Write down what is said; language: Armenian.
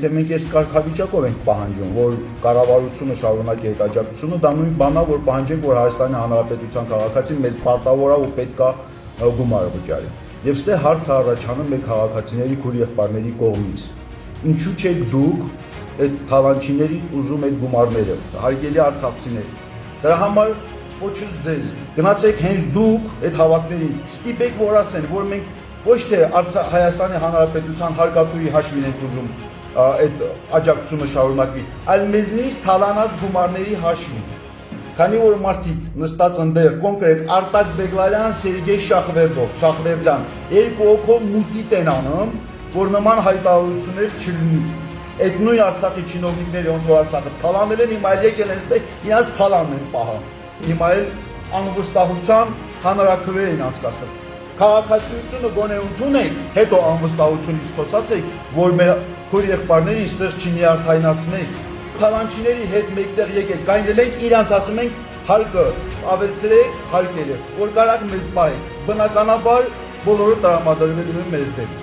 եթե մենք այս կարգավիճակով ենք պահանջում, որ կառավարությունը շարունակի այդ աջակցությունը, դա նույն բանն է, որ պահանջենք, որ Հայաստանի Հանրապետության քաղաքացին մեզ պարտավոր է ու պետք է գումարը վճարի։ Եվ ստե հարց առաջանում մեր քաղաքացիների քույր եղբայրների կողմից։ Ինչու՞ չեք դուք այդ թալանչիներից ուզում այդ գումարները, հարգելի արցախցիներ։ Դրա համար կոչուս ձեզ, գնացեք հենց դուք այդ հավաքներին ստիպեք, որ ասեն, որ մենք ոչ թե Հայաստանի Հանրապետության հարկատուի հաշվին ենք ուզում այդ աջակցությունը շարունակվի, այլ մեզնից թալանած գումարների հաշվին։ Քանի որ մարդիկ նստած ընդեր կոնկրետ Արտակ Բեգլարյան, Սերգեյ Շախվերդյան, երկու հոգով մուծիտ են անում, որ նման հայտարարություններ չլինի։ Այդ նույն Արցախի չինովնիկները ոնց որ Արցախը թալանել են, հիմա եկել են ստե իրաց թալանն են պահան։ Հիմա էլ անվստահության հանրաքվե են անցկացնում։ Քաղաքացիությունը գոնե ընդունեք, հետո անվստահությունից խոսացեք, որ մեր քույր եղբայրներին ստեղ չնիարդայնացնեք։ Թալանչիների հետ մեկտեղ եկեք, կայնելենք իրանց ասում ենք հարկը ավելցրեք, հարկերը, որ կարաք մեզ պահեք։ Բնականաբար բոլորը տրամադրվելու են մեր դեմ։